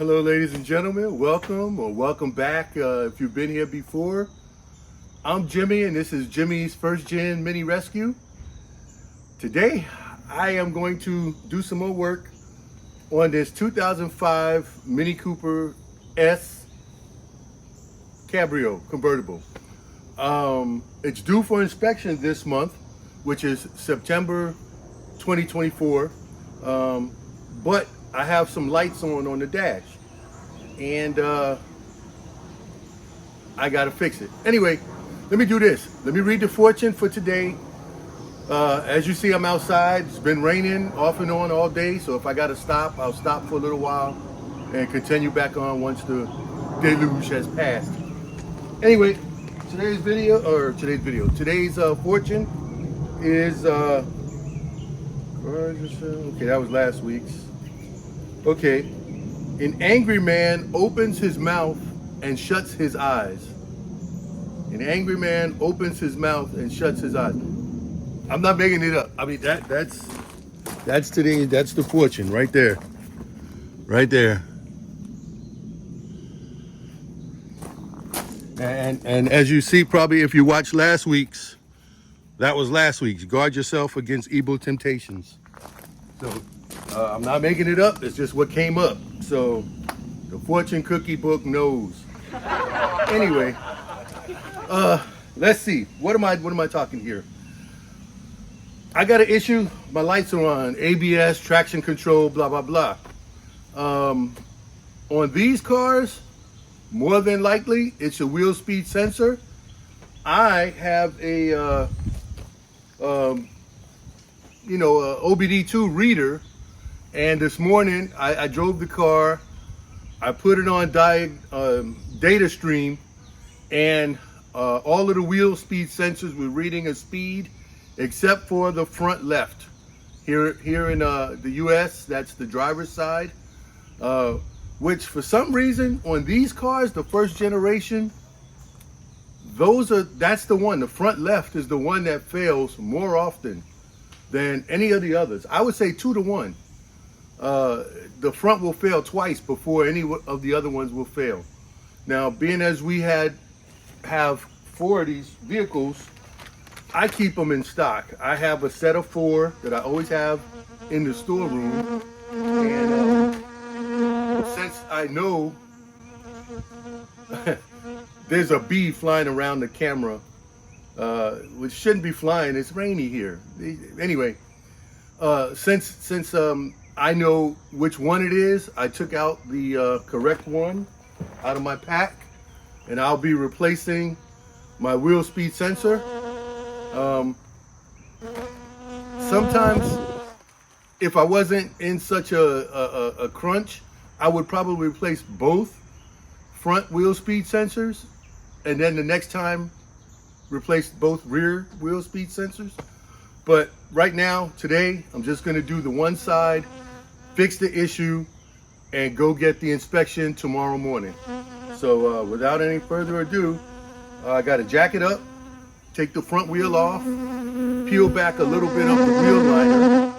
Hello, ladies and gentlemen. Welcome or welcome back if you've been here before. I'm Jimmy, and this is Jimmy's First Gen Mini Rescue. Today, I am going to do some more work on this 2005 Mini Cooper S Cabrio Convertible. It's due for inspection this month, which is September 2024. But I have some lights on the dash, and I gotta fix it. Anyway, let me do this. Let me read the fortune for today. As you see, I'm outside. It's been raining off and on all day, so if I gotta stop, I'll stop for a little while and continue back on once the deluge has passed. Anyway, today's fortune is okay, that was last week's. Okay, an angry man opens his mouth and shuts his eyes. An angry man opens his mouth and shuts his eyes. I'm not making it up. I mean, that's today. That's the fortune right there, right there. And as you see, probably if you watched last week's, that was last week's. Guard yourself against evil temptations. So I'm not making it up. It's just what came up. So the fortune cookie book knows. Anyway, let's see. What am I talking here? I got an issue. My lights are on. ABS, traction control, blah blah blah. On these cars, more than likely, it's a wheel speed sensor. I have a OBD2 reader, and this morning I drove the car. I put it on data stream, and all of the wheel speed sensors were reading a speed except for the front left. Here in the US, that's the driver's side, which for some reason on these cars, the first generation, that's the one. The front left is the one that fails more often than any of the others. I would say 2 to 1. The front will fail twice before any of the other ones will fail. Now, being as we have 4 of these vehicles, I keep them in stock. I have a set of 4 that I always have in the storeroom, and since I know there's a bee flying around the camera, which shouldn't be flying. It's rainy here. Anyway, since I know which one it is, I took out the correct one out of my pack, and I'll be replacing my wheel speed sensor. Sometimes, if I wasn't in such a crunch, I would probably replace both front wheel speed sensors, and then the next time replace both rear wheel speed sensors. But right now, today, I'm just going to do the one side, fix the issue, and go get the inspection tomorrow morning. So without any further ado, I got to jack it up, take the front wheel off, peel back a little bit of the wheel liner.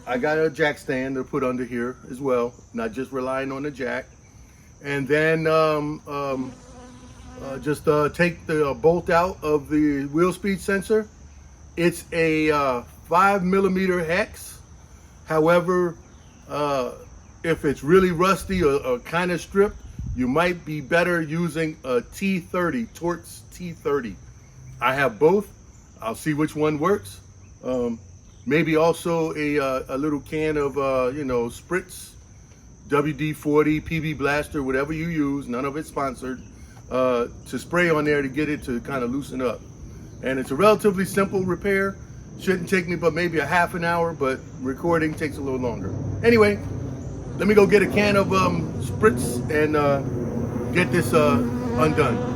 I got a jack stand to put under here as well, not just relying on the jack. And then just take the bolt out of the wheel speed sensor. It's a 5mm hex. However, if it's really rusty or kind of stripped, you might be better using a T30, Torx T30. I have both. I'll see which one works. Maybe also a little can of Spritz, WD-40, PB Blaster, whatever you use, none of it sponsored, to spray on there to get it to kind of loosen up. And it's a relatively simple repair. Shouldn't take me but maybe a half an hour, but recording takes a little longer. Anyway, let me go get a can of Spritz and get this undone.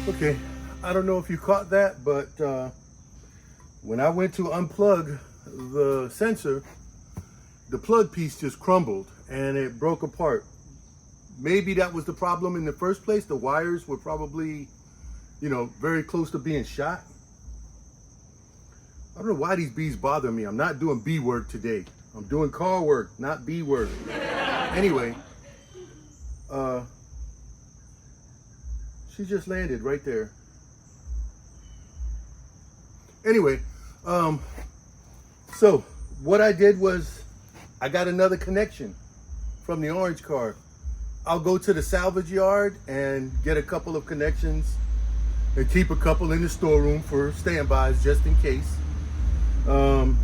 Okay, I don't know if you caught that, but when I went to unplug the sensor, the plug piece just crumbled and it broke apart. Maybe that was the problem in the first place. The wires were probably, you know, very close to being shot. I don't know why these bees bother me. I'm not doing bee work today. I'm doing car work, not bee work. Anyway, she just landed right there. Anyway, so what I did was I got another connection from the orange car. I'll go to the salvage yard and get a couple of connections and keep a couple in the storeroom for standbys just in case. And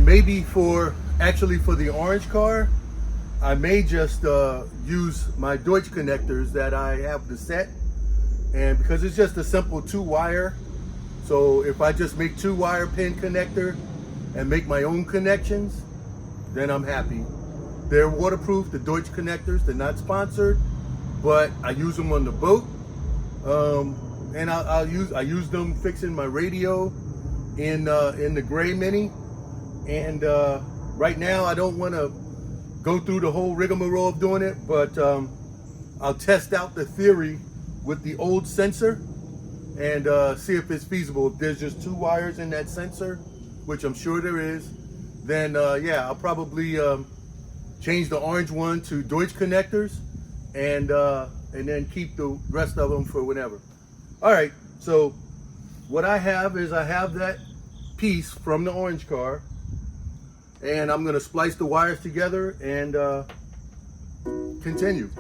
maybe for the orange car, I may just use my Deutsch connectors that I have the set, and because it's just a simple 2-wire, so if I just make 2-wire pin connector and make my own connections, then I'm happy. They're waterproof, the Deutsch connectors. They're not sponsored, but I use them on the boat, and I use them fixing my radio in the Gray Mini. And right now I don't want to go through the whole rigmarole of doing it, but I'll test out the theory with the old sensor and see if it's feasible. If there's just 2 wires in that sensor, which I'm sure there is, then yeah, I'll probably change the orange one to Deutsch connectors and then keep the rest of them for whenever. All right, so what I have is I have that piece from the orange car, and I'm gonna splice the wires together and continue.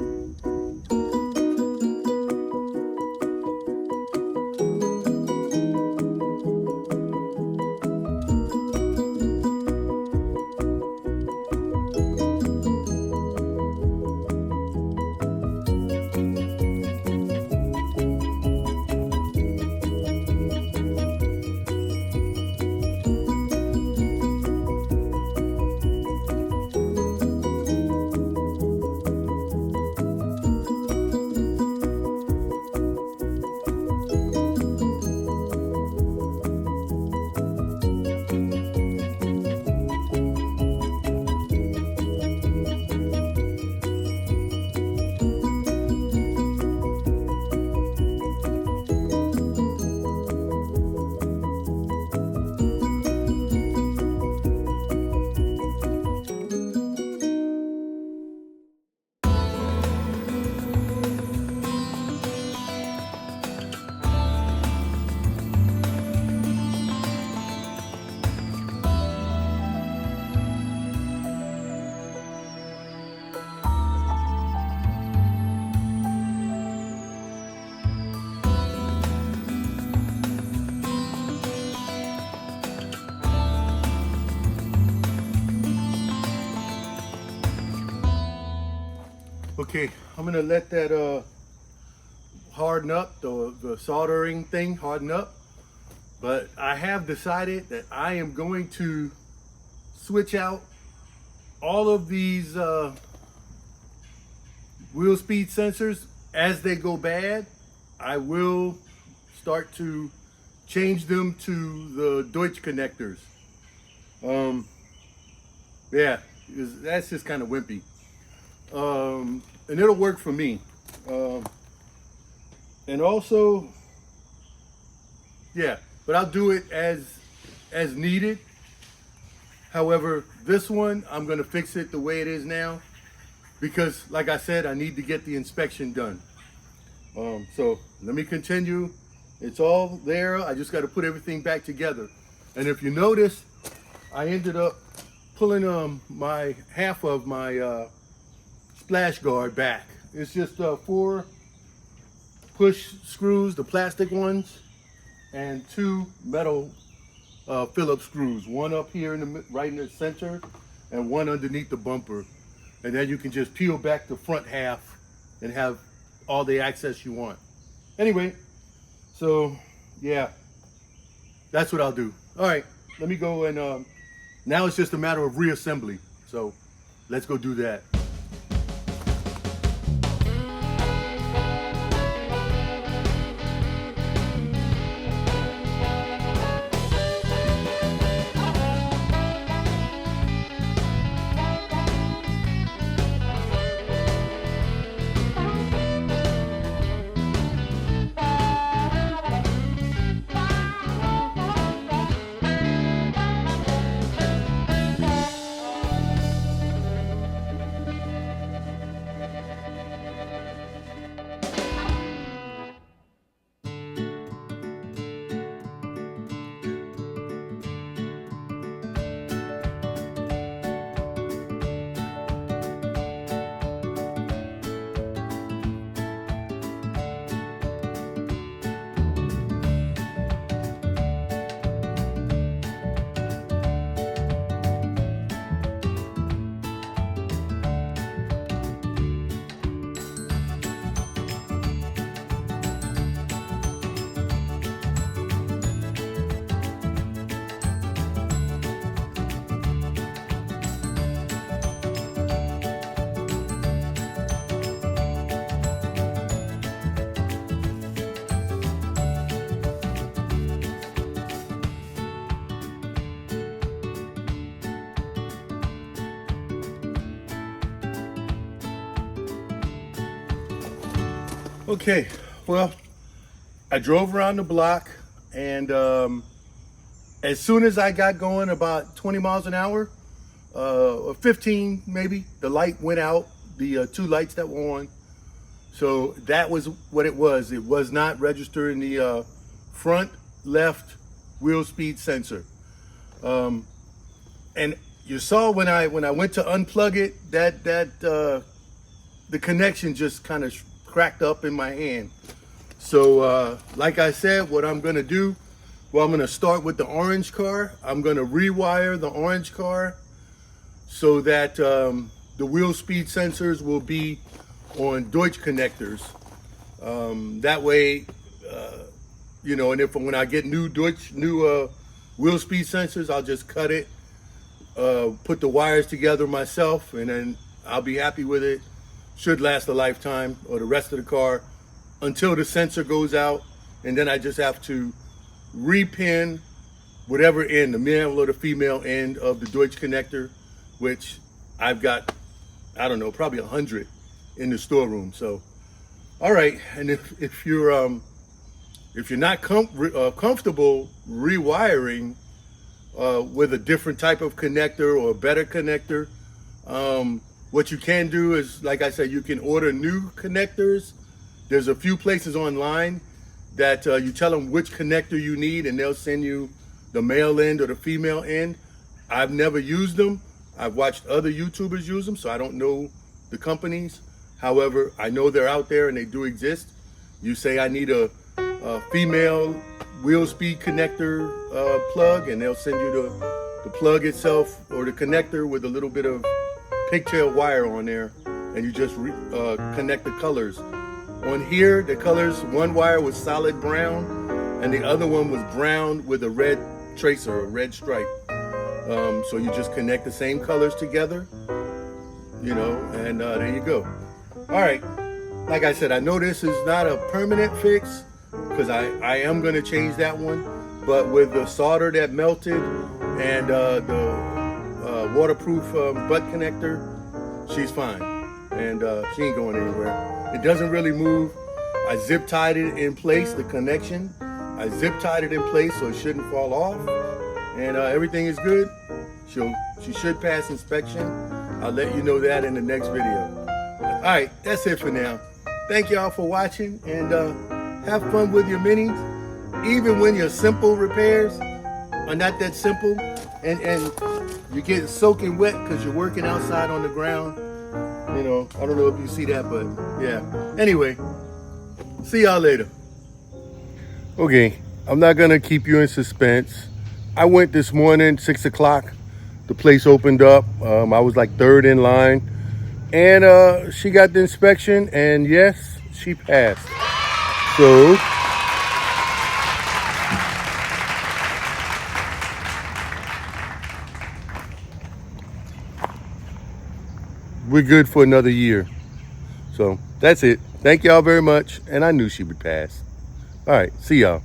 Okay, I'm gonna let that harden up, the soldering thing harden up. But I have decided that I am going to switch out all of these wheel speed sensors as they go bad. I will start to change them to the Deutsch connectors. Yeah, that's just kind of wimpy. And it'll work for me. And also, yeah, but I'll do it as needed. However, this one, I'm gonna fix it the way it is now because, like I said, I need to get the inspection done. So let me continue. It's all there. I just got to put everything back together. And if you notice, I ended up pulling my half of my splash guard back. It's just 4 push screws, the plastic ones, and 2 metal Phillips screws. One up here right in the center, and one underneath the bumper. And then you can just peel back the front half and have all the access you want. Anyway, so yeah, that's what I'll do. All right, let me go and now it's just a matter of reassembly. So let's go do that. Okay, well, I drove around the block, and as soon as I got going about 20 miles an hour, or 15 maybe, the light went out, the 2 lights that were on. So that was what it was. It was not registering the front left wheel speed sensor. And you saw when I went to unplug it, that the connection just kind of cracked up in my hand. So like I said, what I'm gonna do, well, I'm gonna start with the orange car. I'm gonna rewire the orange car so that the wheel speed sensors will be on Deutsch connectors. That way, you know, and when I get new wheel speed sensors, I'll just cut it, put the wires together myself, and then I'll be happy with it. Should last a lifetime, or the rest of the car, until the sensor goes out, and then I just have to repin whatever end, the male or the female end of the Deutsch connector, which I've got, I don't know, probably 100 in the storeroom. So, all right, and if you're not comfortable rewiring with a different type of connector or a better connector, what you can do is, like I said, you can order new connectors. There's a few places online that you tell them which connector you need, and they'll send you the male end or the female end. I've never used them. I've watched other YouTubers use them, so I don't know the companies. However, I know they're out there and they do exist. You say I need a female wheel speed connector plug, and they'll send you the plug itself or the connector with a little bit of pigtail wire on there, and you just connect the colors. On here, the colors, one wire was solid brown, and the other one was brown with a red tracer, a red stripe. So you just connect the same colors together, you know, and there you go. All right, like I said, I know this is not a permanent fix because I am going to change that one, but with the solder that melted and the waterproof butt connector, she's fine, and she ain't going anywhere. It doesn't really move. I zip tied it in place, the connection. I zip tied it in place so it shouldn't fall off, and everything is good. She should pass inspection. I'll let you know that in the next video. All right, that's it for now. Thank y'all for watching, and have fun with your minis. Even when your simple repairs are not that simple, and you get soaking wet because you're working outside on the ground. You know, I don't know if you see that, but yeah. Anyway, see y'all later. Okay, I'm not gonna keep you in suspense. I went this morning, 6 o'clock. The place opened up. I was like third in line, and she got the inspection, and yes, she passed. So we're good for another year. So that's it. Thank y'all very much, and I knew she would pass. All right, see y'all.